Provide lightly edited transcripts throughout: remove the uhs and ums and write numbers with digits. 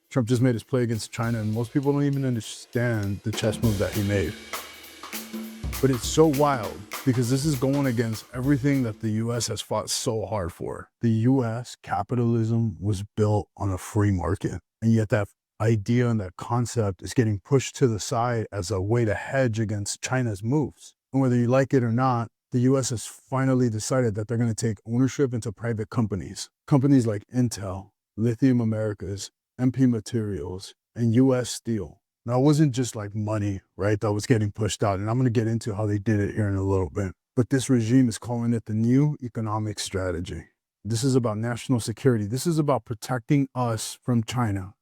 Trump just made his play against China, and most people don't even understand the chess move that he made. But it's so wild because this is going against everything that the US has fought so hard for. The US capitalism was built on a free market, and yet that idea and that concept is getting pushed to the side as a way to hedge against China's moves. And whether you like it or not, the US has finally decided that they're going to take ownership into private companies. Companies like Intel, Lithium Americas, MP Materials, and US Steel. Now, it wasn't just like money, right, that was getting pushed out. And I'm going to get into how they did it here in a little bit. But this regime is calling it the new economic strategy. This is about national security. This is about protecting us from China.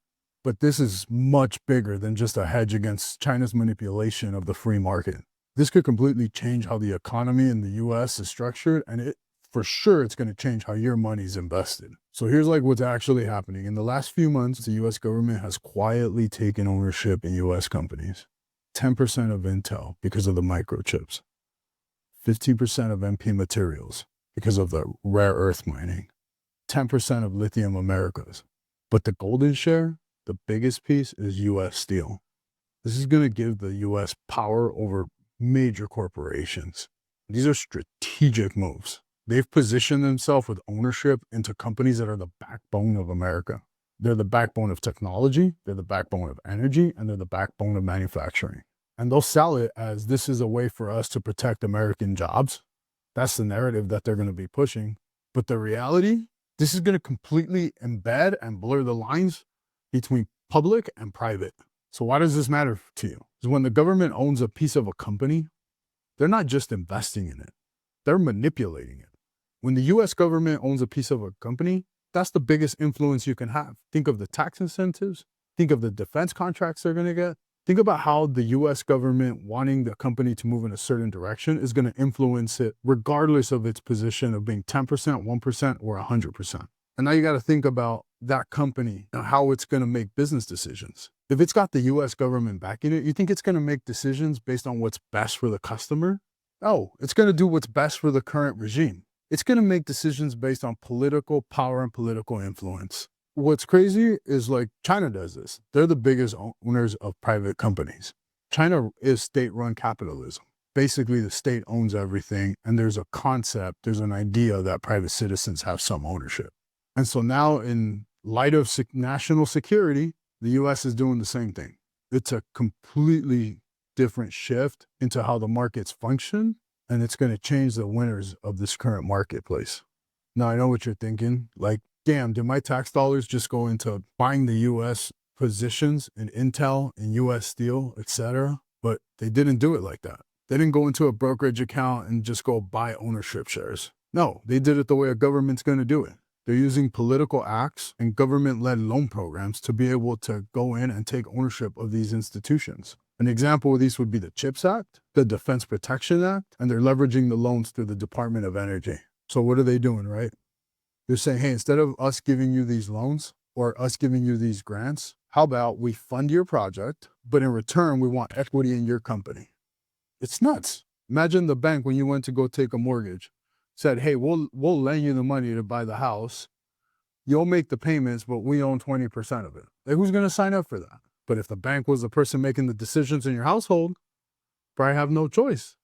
But this is much bigger than just a hedge against China's manipulation of the free market. This could completely change how the economy in the US is structured, and for sure it's going to change how your money is invested. So here's like what's actually happening. In the last few months, the US government has quietly taken ownership in US companies. 10% of Intel because of the microchips. 15% of MP Materials because of the rare earth mining. 10% of Lithium Americas. But the golden share, the biggest piece, is US Steel. This is going to give the US power over major corporations. These are strategic moves. They've positioned themselves with ownership into companies that are the backbone of America. They're the backbone of technology, they're the backbone of energy, and they're the backbone of manufacturing. And they'll sell it as this is a way for us to protect American jobs. That's the narrative that they're going to be pushing. But the reality, this is going to completely embed and blur the lines between public and private. So why does this matter to you? Because when the government owns a piece of a company, they're not just investing in it, they're manipulating it. When the US government owns a piece of a company, that's the biggest influence you can have. Think of the tax incentives, think of the defense contracts they're going to get. Think about how the US government wanting the company to move in a certain direction is going to influence it regardless of its position of being 10%, 1%, or 100%. And now you got to think about that company and how it's going to make business decisions. If it's got the US government backing it, you think it's going to make decisions based on what's best for the customer? No, it's going to do what's best for the current regime. It's going to make decisions based on political power and political influence. What's crazy is like China does this. They're the biggest owners of private companies. China is state-run capitalism. Basically, the state owns everything, and there's a concept, there's an idea that private citizens have some ownership. And so now, in light of national security, the US is doing the same thing. It's a completely different shift into how the markets function, and it's going to change the winners of this current marketplace. Now, I know what you're thinking, like, damn, did my tax dollars just go into buying the US positions in Intel and US Steel, etc.? But they didn't do it like that. They didn't go into a brokerage account and just go buy ownership shares. No, they did it the way a government's going to do it. They're using political acts and government-led loan programs to be able to go in and take ownership of these institutions. An example of these would be the CHIPS Act, the Defense Protection Act, and they're leveraging the loans through the Department of Energy. So what are they doing, right? They're saying, hey, instead of us giving you these loans or us giving you these grants, how about we fund your project, but in return, we want equity in your company. It's nuts. Imagine the bank, when you went to go take a mortgage, said, hey, we'll lend you the money to buy the house. You'll make the payments, but we own 20% of it. Like, who's going to sign up for that? But if the bank was the person making the decisions in your household, probably have no choice.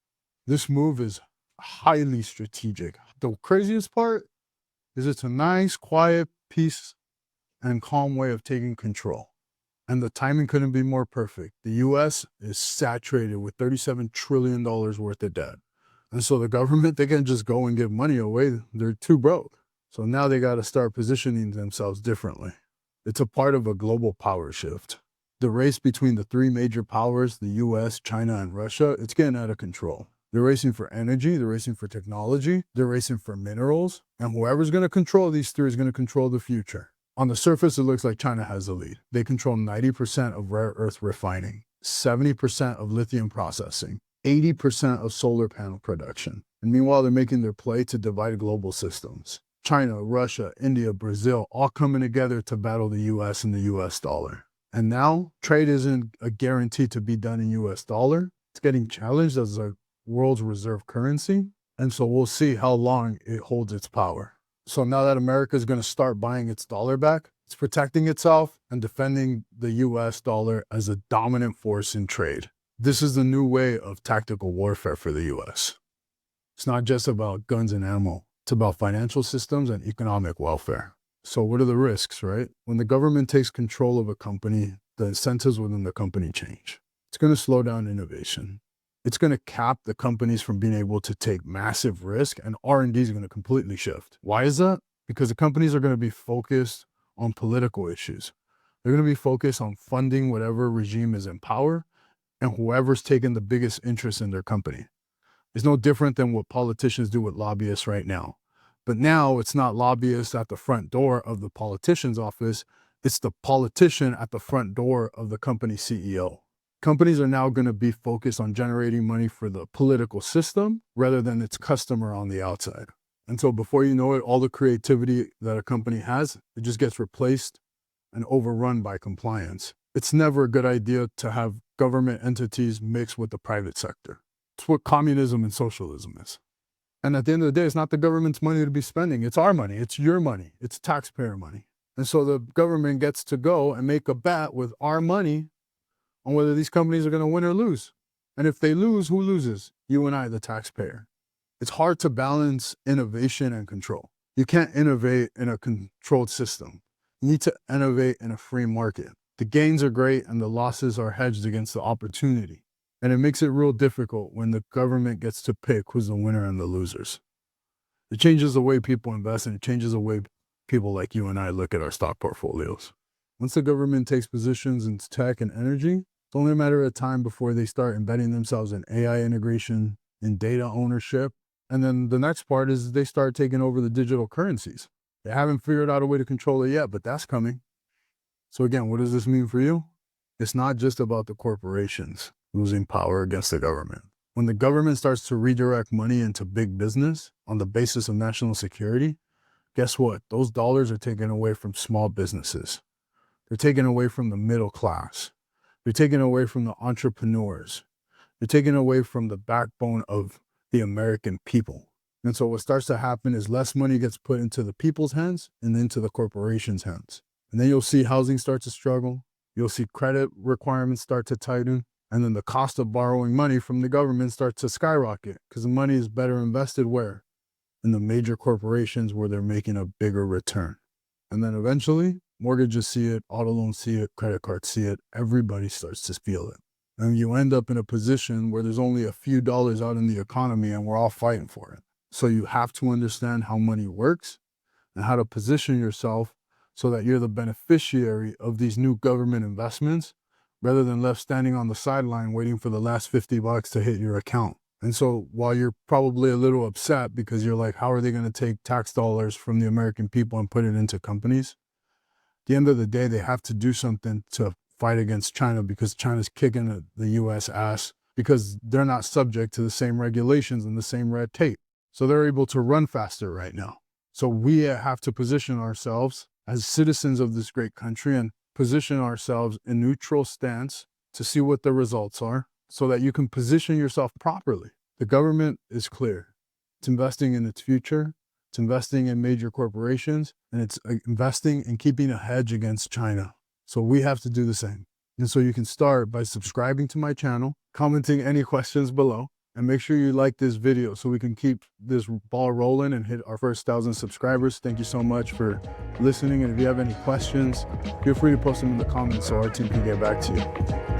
This move is highly strategic. The craziest part is it's a nice, quiet, peace, and calm way of taking control. And the timing couldn't be more perfect. The US is saturated with $37 trillion worth of debt. And so the government, they can't just go and give money away. They're too broke. So now they got to start positioning themselves differently. It's a part of a global power shift. The race between the three major powers, the US, China, and Russia, it's getting out of control. They're racing for energy, they're racing for technology, they're racing for minerals, and whoever's going to control these three is going to control the future. On the surface, it looks like China has the lead. They control 90% of rare earth refining, 70% of lithium processing, 80% of solar panel production. And meanwhile, they're making their play to divide global systems. China, Russia, India, Brazil, all coming together to battle the US and the US dollar. And now, trade isn't a guarantee to be done in US dollar. It's getting challenged as a world's reserve currency. And so we'll see how long it holds its power. So now that America is going to start buying its dollar back, It's protecting itself and defending the US dollar as a dominant force in trade. This is the new way of tactical warfare for the US. It's not just about guns and ammo. It's about financial systems and economic welfare. So what are the risks, right? When the government takes control of a company, the incentives within the company change. It's going to slow down innovation. It's going to cap the companies from being able to take massive risk, and R&D is going to completely shift. Why is that? Because the companies are going to be focused on political issues. They're going to be focused on funding whatever regime is in power and whoever's taking the biggest interest in their company. It's no different than what politicians do with lobbyists right now. But now it's not lobbyists at the front door of the politician's office. It's the politician at the front door of the company CEO. Companies are now going to be focused on generating money for the political system rather than its customer on the outside. And so before you know it, all the creativity that a company has, it just gets replaced and overrun by compliance. It's never a good idea to have government entities mixed with the private sector. It's what communism and socialism is. And at the end of the day, it's not the government's money to be spending. It's our money. It's your money. It's taxpayer money. And so the government gets to go and make a bet with our money on whether these companies are going to win or lose. And if they lose, who loses? You and I, the taxpayer. It's hard to balance innovation and control. You can't innovate in a controlled system. You need to innovate in a free market. The gains are great and the losses are hedged against the opportunity. And it makes it real difficult when the government gets to pick who's the winner and the losers. It changes the way people invest, and it changes the way people like you and I look at our stock portfolios. Once the government takes positions in tech and energy, it's only a matter of time before they start embedding themselves in AI integration, in data ownership. And then the next part is they start taking over the digital currencies. They haven't figured out a way to control it yet, but that's coming. So again, what does this mean for you? It's not just about the corporations losing power against the government. When the government starts to redirect money into big business on the basis of national security, guess what? Those dollars are taken away from small businesses. They're taken away from the middle class. They're taken away from the entrepreneurs. They're taken away from the backbone of the American people. And so what starts to happen is less money gets put into the people's hands and into the corporations' hands. And then you'll see housing start to struggle. You'll see credit requirements start to tighten. And then the cost of borrowing money from the government starts to skyrocket because the money is better invested where? In the major corporations where they're making a bigger return. And then eventually, mortgages see it, auto loans see it, credit cards see it. Everybody starts to feel it. And you end up in a position where there's only a few dollars out in the economy and we're all fighting for it. So you have to understand how money works and how to position yourself so that you're the beneficiary of these new government investments rather than left standing on the sideline waiting for the last $50 to hit your account. And so while you're probably a little upset because you're like, how are they going to take tax dollars from the American people and put it into companies? At the end of the day, they have to do something to fight against China because China's kicking the US ass because they're not subject to the same regulations and the same red tape. So they're able to run faster right now. So we have to position ourselves as citizens of this great country and position ourselves in neutral stance to see what the results are so that you can position yourself properly. The government is clear. It's investing in its future. It's investing in major corporations, and it's investing in keeping a hedge against China. So we have to do the same. And so you can start by subscribing to my channel, commenting any questions below, and make sure you like this video so we can keep this ball rolling and hit our first 1,000 subscribers. Thank you so much for listening. And if you have any questions, feel free to post them in the comments so our team can get back to you.